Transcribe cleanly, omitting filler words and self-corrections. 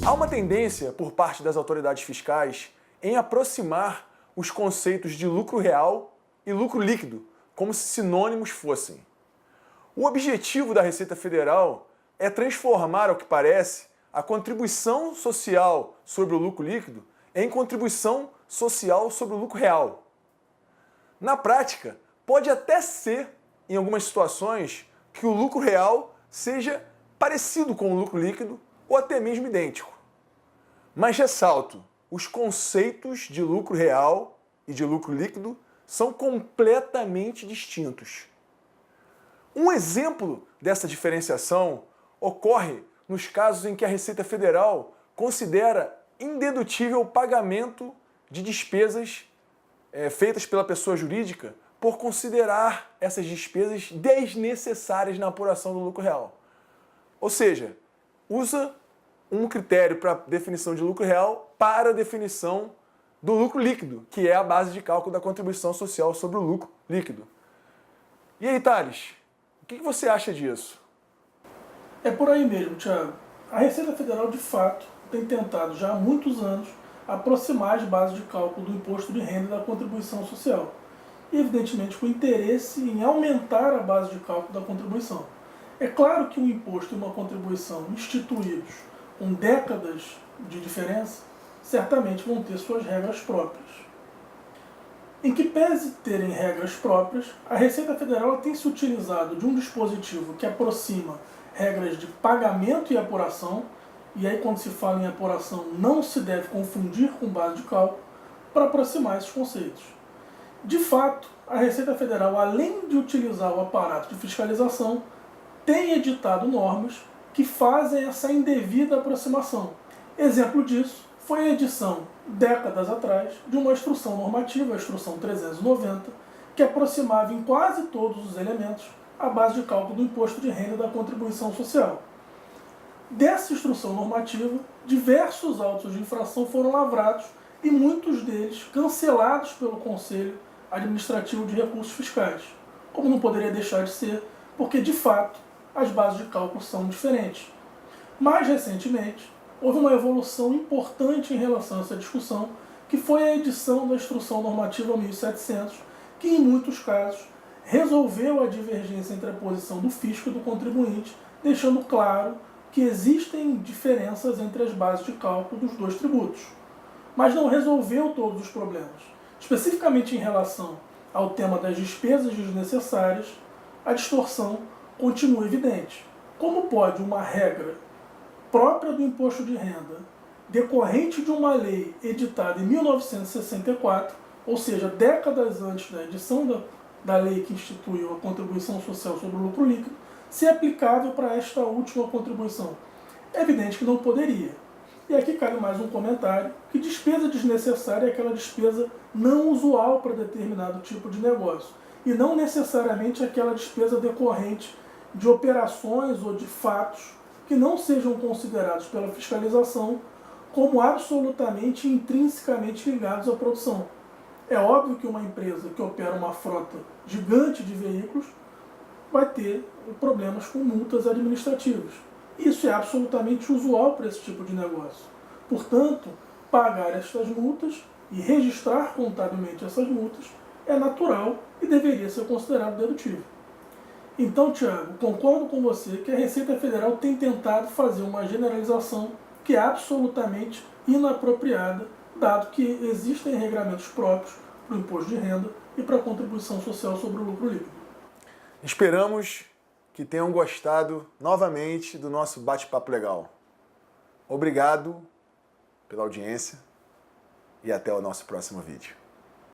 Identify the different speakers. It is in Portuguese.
Speaker 1: Há uma tendência por parte das autoridades fiscais em aproximar os conceitos de lucro real e lucro líquido, como se sinônimos fossem. O objetivo da Receita Federal é transformar, ao que parece, a contribuição social sobre o lucro líquido em contribuição social sobre o lucro real. Na prática, pode até ser, em algumas situações, que o lucro real seja parecido com o lucro líquido ou até mesmo idêntico. Mas ressalto, os conceitos de lucro real e de lucro líquido são completamente distintos. Um exemplo dessa diferenciação ocorre nos casos em que a Receita Federal considera indedutível o pagamento de despesas feitas pela pessoa jurídica por considerar essas despesas desnecessárias na apuração do lucro real. Ou seja, usa um critério para definição de lucro real para a definição do lucro líquido, que é a base de cálculo da contribuição social sobre o lucro líquido. E aí, Thales, o que você acha disso?
Speaker 2: É por aí mesmo, Thiago. A Receita Federal, de fato, tem tentado já há muitos anos aproximar as bases de cálculo do imposto de renda e da contribuição social. E, evidentemente, com interesse em aumentar a base de cálculo da contribuição. É claro que um imposto e uma contribuição instituídos com décadas de diferença, certamente vão ter suas regras próprias. Em que pese terem regras próprias, a Receita Federal tem se utilizado de um dispositivo que aproxima regras de pagamento e apuração, e aí quando se fala em apuração não se deve confundir com base de cálculo, para aproximar esses conceitos. De fato, a Receita Federal, além de utilizar o aparato de fiscalização, tem editado normas que fazem essa indevida aproximação. Exemplo disso foi a edição, décadas atrás, de uma instrução normativa, a Instrução 390, que aproximava em quase todos os elementos a base de cálculo do imposto de renda e da contribuição social. Dessa instrução normativa, diversos autos de infração foram lavrados e muitos deles cancelados pelo Conselho Administrativo de Recursos Fiscais, como não poderia deixar de ser, porque de fato as bases de cálculo são diferentes. Mais recentemente, houve uma evolução importante em relação a essa discussão, que foi a edição da Instrução Normativa 1700, que em muitos casos resolveu a divergência entre a posição do fisco e do contribuinte, deixando claro que existem diferenças entre as bases de cálculo dos dois tributos. Mas não resolveu todos os problemas. Especificamente em relação ao tema das despesas desnecessárias, a distorção continua evidente. Como pode uma regra própria do imposto de renda, decorrente de uma lei editada em 1964, ou seja, décadas antes da edição da lei que instituiu a contribuição social sobre o lucro líquido, ser aplicável para esta última contribuição? É evidente que não poderia. E aqui cabe mais um comentário, que despesa desnecessária é aquela despesa não usual para determinado tipo de negócio, e não necessariamente aquela despesa decorrente de operações ou de fatos que não sejam considerados pela fiscalização como absolutamente intrinsecamente ligados à produção. É óbvio que uma empresa que opera uma frota gigante de veículos vai ter problemas com multas administrativas. Isso é absolutamente usual para esse tipo de negócio. Portanto, pagar estas multas e registrar contabilmente essas multas é natural e deveria ser considerado dedutivo. Então, Thiago, concordo com você que a Receita Federal tem tentado fazer uma generalização que é absolutamente inapropriada, dado que existem regramentos próprios para o imposto de renda e para a contribuição social sobre o lucro líquido.
Speaker 1: Esperamos que tenham gostado novamente do nosso bate-papo legal. Obrigado pela audiência e até o nosso próximo vídeo.